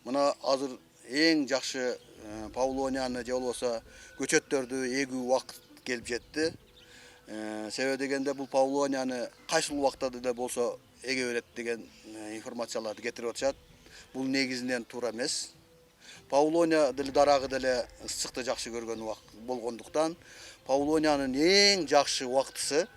Мына азыр эң жакшы павлонияны же болбосо көчөттөрдү эгүү убакыт келип жетти. Себеби дегенде бул павлонияны кайсыл убакта деле болсо эге берет деген информацияларды кетирип атышат. Бул негизинен туура эмес. Павлония деле дарагы деле ысыкты жакшы көргөн болгондуктан павлониянын эң жакшы убактысы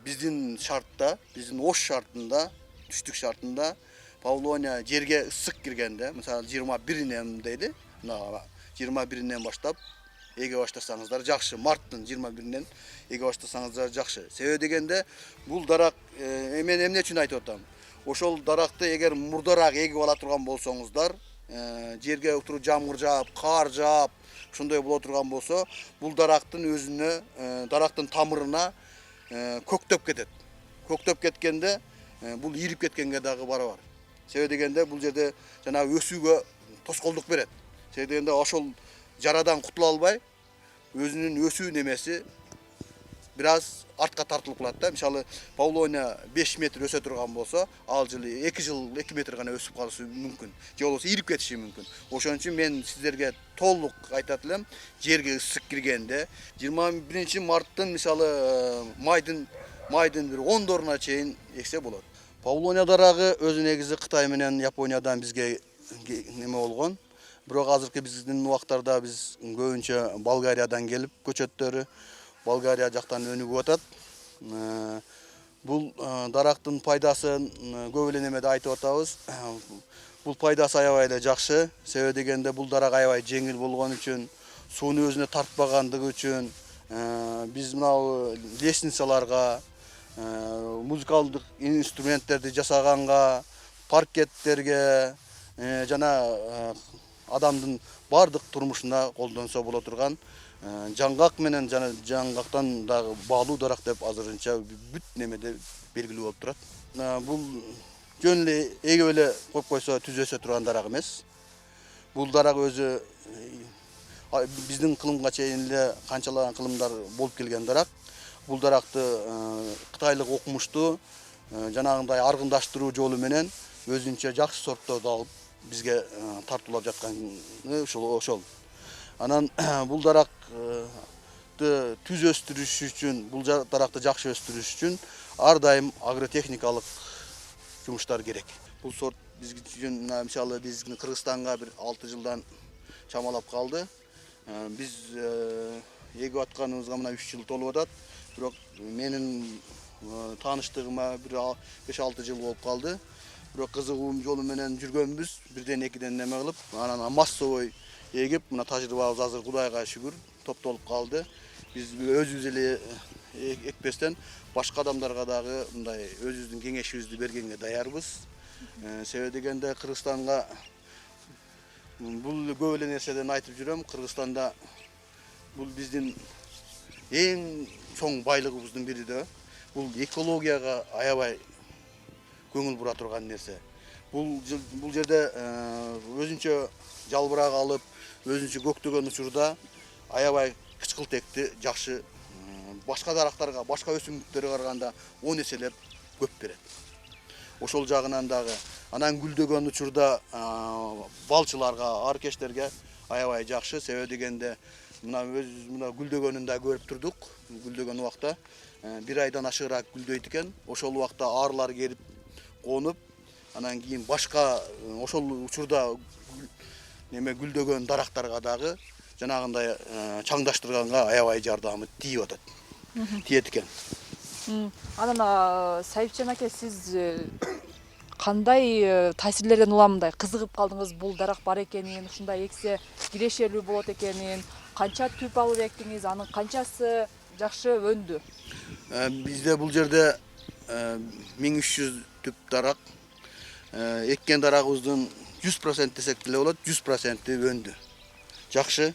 биздин шартта, биздин ош шартында, түштүк шартында Павлония жерге ысык киргенде, мисалы 21-нен дейли, мына 21-нен баштап эге баштасаңыздар жакшы. Марттын 21-нен эге баштасаңыздар жакшы. Себеби дегенде бул дарак мен эмне үчүн айтып атам? Ошол даракты эгер мурдараак эгип ала турган болсоңуздар, жерге утуру жамгыр жаап, кар жаап, ошондой боло турган болсо, бул дарактын өзүнө, дарактын тамырына көктөп кетет. Көктөп кеткенде бул ийрип кеткенге дагы барабар. Себеби дегенде бул жерде жанагы өсүүгө тоскоолдук берет. Себеби дегенде ошол жарадан кутула албай, өзүнүн өсүү немеси бир аз артка тартылып калат да. Мисалы Павлония 5 метр өсө турган болсо, ал жылы 2 метр гана өсүп калышы мүмкүн. Же болбосо ийрип кетиши мүмкүн. Ошон үчүн мен сиздерге толук айтат элем, жерге ысык киргенде 21 марттын мисалы майдын бир 10доруна чейин эксе болот. Павлония дарагы өзү негизи Кытай менен Япониядан бизге неме болгон. Бирок азыркы биздин убактарда биз көбүнчө Болгариядан келип көчөттөрү Болгария жактан өнүгүп атат. Бул дарактын пайдасын көп эле немеде айтып атабыз. Бул пайдасы аябай эле жакшы. Себеби дегенде бул дарак аябай жеңил болгон үчүн, сууну өзүнө тартпагандыгы үчүн биз мынау лестницаларга, музыкалдык инструменттерди жасаганга, паркеттерге жана адамдын бардык турмушуна колдонсо боло турган жаңгак менен жана жаңгактан дагы баалуу дарак деп азырынча бүт немеде белгилүү болуп турат. Бул жөн эле эгип эле коюп койсо түз өсө турган дарак эмес. Бул дарак өзү биздин кылымга чейин эле канчалаган кылымдар болуп келген дарак. Бул даракты кытайлык окумуштуу жанагындай аргындаштыруу жолу менен өзүнчө жакшы сортторду алып бизге тартуулап жатканы ошол. Анан бул даракты түз өстүрүш үчүн, бул даракты жакшы өстүрүш үчүн ар дайым агротехникалык жумуштар керек. Бул сорт биз үчүн мисалы биздин Кыргызстанга бир 6 жылдан чамалап калды. Биз эгип атканыбызга мына 3 жыл толуп атат. Бирок менин тааныштыгыма бир 5-6 жыл болуп калды. Бирок кызыгуу жолу менен жүргөнбүз, бирден экиден неме кылып, анан массовый эгип, мына тажрыйбабыз азыр Кудайга шүгүр топтолуп калды. Биз өзүбүз эле экпестен башка адамдарга дагы мындай өзүбүздүн кеңешибизди бергенге даярбыз. Себеби дегенде Кыргызстанга бул көп эле нерседен айтып жүрөм. Кыргызстанда бул биздин эң чоң байлыгыбыздын бири да. Бул экологияга аябай көңүл бура турган нерсе. Бул жерде өзүнчө жалбырак алып, өзүнчө көктөгөн учурда аябай кычкылтекти жакшы башка дарактарга, башка өсүмдүктөргө караганда 10 эселеп көп берет. Ошол жагынан дагы анан гүлдөгөн учурда балчыларга, аркештерге аябай жакшы. Себеби дегенде мына гүлдөгөнүн да көрүп турдук. Гүлдөгөн убакта бир айдан ашыгыраак гүлдөйт экен. Ошол убакта арлар келип конуп, анан кийин башка ошол учурда гүлдөгөн дарактарга дагы жанагындай чаңдаштырганга аябай жардамы тийип атат. Тиет экен. Анан Сайыпчан аке, сиз кандай таасирлерден уламындай кызыгып калдыңыз бул дарак бар экенин, ушундай эксе кирешелүү болот экенин, канча түп алып эктиңиз, анын канчасы жакшы өндү? Бизде бул жерде 1300 түп дарак, эккен дарагыбыздын 100% десек деле болот, 100% өндү. Жакшы.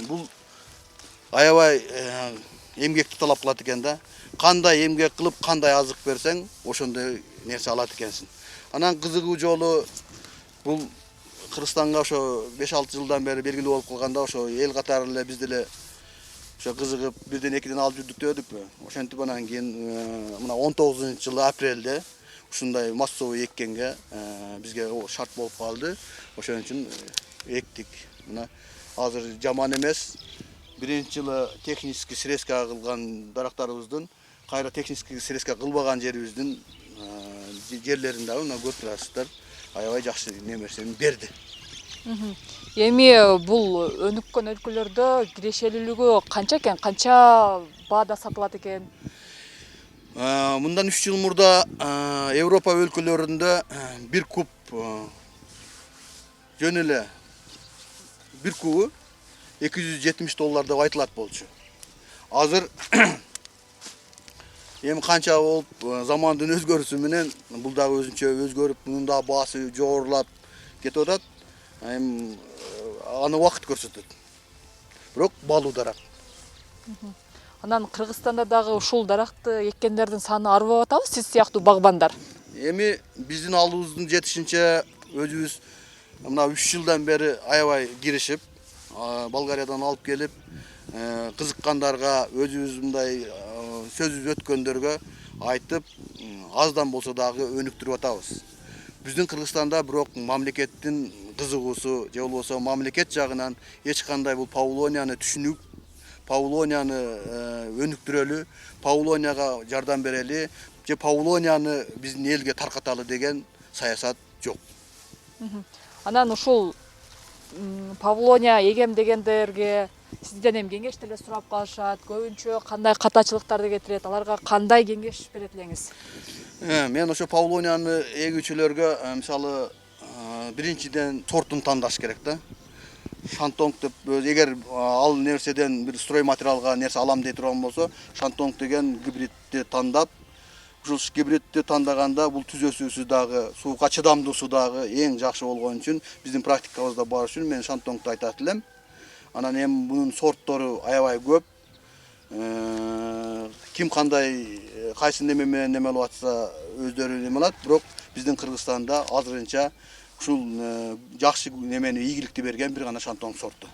Бул аябай эмгекти талап кылат экен да. Кандай эмгек кылып, кандай азык берсең, ошондой нерсе алат экенсиң. Анан кызыгуу жолу бул Кыргызстанга ошо 5-6 жылдан бери белгилүү болуп калганда, ошо эл катары эле биз деле ошо кызыгып бирден экиден алып жүрдүк дедикпи. Ошентип анан кийин мына 19-жылы апрелде ушундай массовый эккенге бизге шарт болуп калды. Ошон үчүн эктик. Мына азыр жаман эмес. Биринчи жылы технический срезка кылган дарактарыбыздын кайра технический срезка кылбаган жерибиздин жерлерин дагы мына көрүп турасыздар. Аябай жакшы немерсени берди. Эми бул өнүккөн өлкөлөрдө кирешелүүлүгү канча экен? Канча баада сатылат экен? Мындан 3 жыл мурда Европа өлкөлөрүндө бир куб жөн эле бир кубу $270 деп айтылат болчу. Азыр эми канча болуп замандын өзгөрүшү менен бул дагы өзүнчө өзгөрүп, мунун да баасы жогорулап кетип атат. Эми аны убакыт көрсөтөт. Бирок баалуу дарак. Анан Кыргызстанда дагы ушул даракты эккендердин саны арбап атабы, сиз сыяктуу багбандар? Эми биздин алдыбыздын жетишинче өзүбүз мына 3 жылдан бери аябай киришип, Болгариядан алып келип, кызыккандарга, өзүбүз мындай сөзүбүз өткөндөргө айтып, аздан болсо дагы өнүктүрүп атабыз. Биздин Кыргызстанда бирок мамлекеттин кызыгуусу, же болбосо мамлекет жагынан эч кандай бул Павлонияны түшүнүп, Павлонияны өнүктүрөлү, Павлонияга жардам берели, же Павлонияны биздин элге таркаталы деген саясат жок. Анан ушул Павлония эгем дегендерге сизден эми кеңеш деле сурап калышат. Көбүнчө кандай катачылыктарды кетирет, аларга кандай кеңеш берет элеңиз? Мен ошо Павлонияны эгүүчүлөргө мисалы биринчиден сортун тандаш керек да. Шантонг деп эгер ал нерседен бир строй материалга нерсе алам дей турган болсо, шантонг деген гибридти тандап, ушул гибридти тандаганда бул түзөсүүсү дагы, сууга чыдамдуусу дагы эң жакшы болгон үчүн биздин практикабызда бар үчүн мен шантонгду айтат элем. Анан эми бунун сорттору аябай көп. Ким кандай кайсы неме менен немелеп атса өздөрү неме алат, бирок биздин Кыргызстанда азырынча ушул жакшы немени ийгиликти берген бир гана шантонг сорту.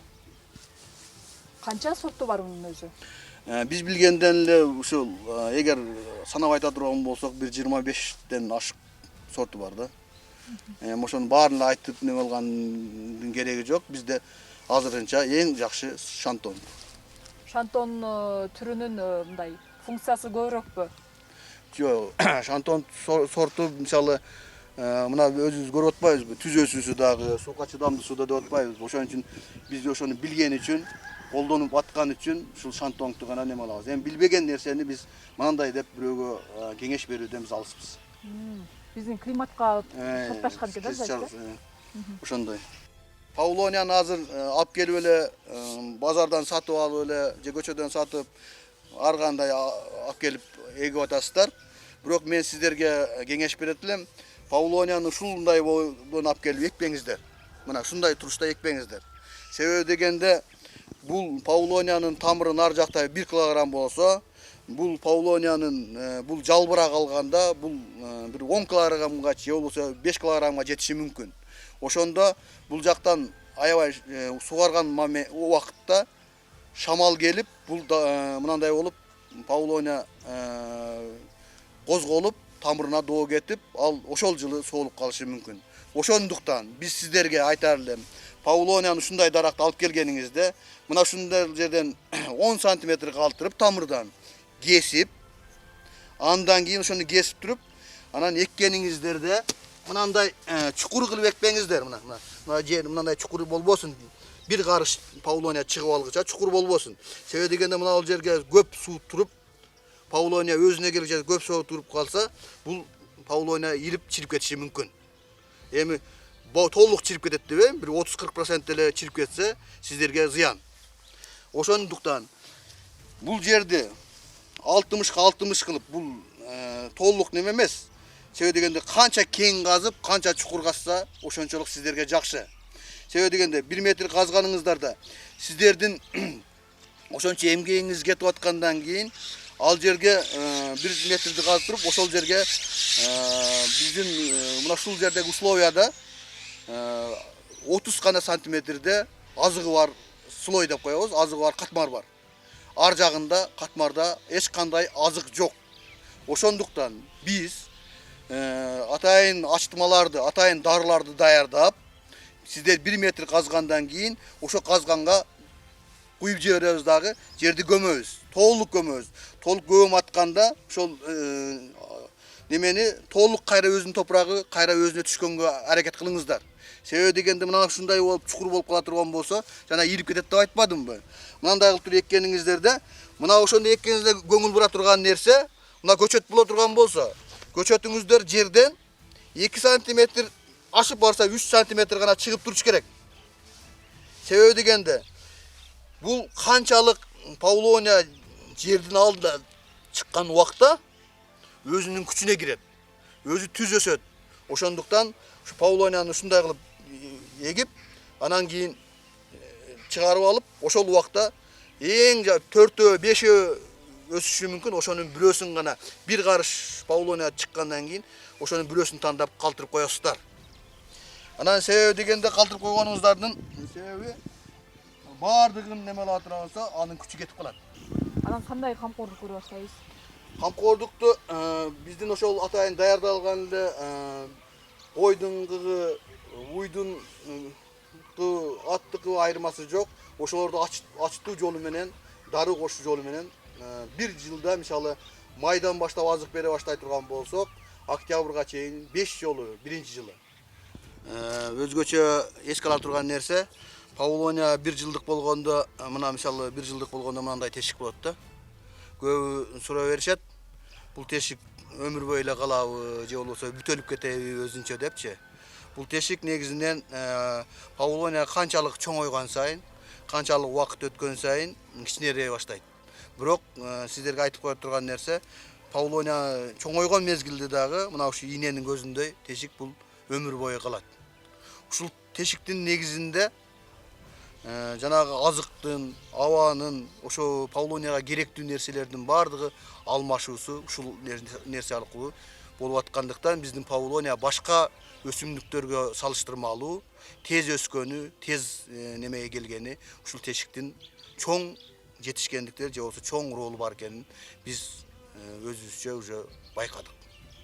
Канча сорту бар мунун өзү? Биз билгенден эле ушул эгер санап айта турган болсок бир 25ден ашык сорту бар да. Ошонун баарын айтып неме кылгандын кереги жок. Бизде азырынча эң жакшы шантон. Шантон түрүнүн мындай функциясы көбүрөкпү? Жок, шантон сорту мисалы мына өзүбүз көрүп атпайбызбы? Түзөсүүсү дагы, сууга чыдамдуусу да деп атпайбызбы? Ошон үчүн биз ошону билген үчүн, колдонуп аткан үчүн ушул шантонгду гана неме алабыз. Эми билбеген нерсени биз мындай деп бирөөгө кеңеш берүүдөн биз алыспыз. Биздин климатка шартташкан экен да? Ошондой. Павлонияны азыр алып келип эле базардан сатып алып эле, же көчөдөн сатып ар кандай алып келип эгип атасыздар. Бирок мен сиздерге кеңеш берет элем. Павлонияны ушундай бойдон алып келип экпеңиздер. Мына ушундай турушта экпеңиздер. Себеби дегенде бул Павлониянын тамырын ар жакта 1 килограмм болсо, бул Павлониянын бул жалбыра калганда бул бир 10 килограммга же болбосо 5 килограммга жетиши мүмкүн. Ошондо бул жактан аябай сугарган убакытта шамал келип, бул мынандай болуп Павлония козголуп, тамырына доо кетип, ал ошол жылы соолуп калышы мүмкүн. Ошондуктан биз сиздерге айтар элем, Павлонияны ушундай даракты алып келгениңизде, мына ушундай жерден 10 сантиметр калтырып тамырдан кесип, андан кийин ошону кесип туруп, анан эккениңиздерде мынандай чукур кылып экпеңиздер. Мына жер мынандай чукур болбосун. Бир карыш Павлония чыгып алгыча чукур болбосун. Себеби дегенде мына ал жерге көп суу туруп, Павлония өзүнө келгенче көп суу туруп калса, бул Павлония ирип чирип кетиши мүмкүн. Эми толук чирип кетет деп бир 30-40% эле чирип кетсе, сиздерге зыян. Ошондуктан бул жерди 60-60 кылып, бул толук неме эмес. Себеби дегенде канча кең казып, канча чукур казса, ошончолук сиздерге жакшы. Себеби дегенде 1 метр казганыңыздарда сиздердин ошончо эмгегиңиз кетип аткандан кийин ал жерге 1 метрди казып туруп, ошол жерге биздин мына ушул жердеги условияда 30 гана сантиметрде азыгы бар слой деп коебуз, азыгы бар катмар бар. Ар жагында катмарда эч кандай азык жок. Ошондуктан биз атайын ачтымаларды, атайын дарыларды даярдап, сиздер 1 метр казгандан кийин ошо казганга куюп жиберебиз дагы, жерди көмөбүз. Толук көмөбүз. Толук көм атканда ошол немени толук кайра өзүнүн топурагы кайра өзүнө түшкөнгө аракет кылыңыздар. Себеби дегенде мына ушундай болуп чукур болуп кала турган болсо, жана ийип кетет деп айтпадымбы? Мындай кылып туруп эккениңиздерде, мына ошондо эккениңизде көңүл бура турган нерсе, мына көчөт боло турган болсо, көчөтүңүздөр жерден 2 сантиметр ашып барса 3 сантиметр гана чыгып туруш керек. Себеби дегенде, бул канчалык павлония жердин алдына чыккан убакта өзүнүн күчүнө кирет. Өзү түз өсөт. Ошондуктан ушу павлонияны ушундай кылып эгип, анан кийин чыгарып алып, ошол убакта эң 4-өө, 5-өө өсүшү мүмкүн. Ошонун бирөөсүн гана бир карыш павлония чыккандан кийин ошонун бирөөсүн тандап калтырып коесуздар. Анан себеби дегенде калтырып койгонуңуздардын себеби баардыгын неме кыла турган болсо, анын күчү кетип калат. Анан кандай камкорлук көрө баштайбыз? Камкорлукту биздин ошол атайын даярдалган эле койдун кыгы, уйдун аттыкы айырмасы жок. Ошолорду ачтуу жолу менен, дары кошуу жолу менен 1 жылда мисалы майдан баштап азык бере баштай турган болсок, октябрга чейин 5 жолу 1-чи жылы. Өзгөчө эске ала турган нерсе, павлония 1 жылдык болгондо, мына мисалы 1 жылдык болгондо мындай тешик болот да. Көбү суроо беришет. Бул тешик өмүр бою эле калабы, же болбосо бүтөлүп кетеби өзүнчө депчи. Бул тешик негизинен павлония канчалык чоңойгон сайын, канчалык убакыт өткөн сайын кичинерей баштайт. Бирок сиздерге айтып кое турган нерсе, павлония чоңойгон мезгилде дагы мына ушу ийненин көзүндөй тешик бул өмүр бою калат. Ушул тешиктин негизинде жанагы азыктын, абанын, ошо павлонияга керектүү нерселердин баардыгы алмашуусу ушул нерсе аркылуу болуп аткандыктан биздин павлония башка өсүмдүктөргө салыштырмалуу тез өскөнү, тез немеге келгени ушул тешиктин чоң жетишкендиктер же болбосо чоң ролу бар экенин биз өзүбүзчө уже байкадык.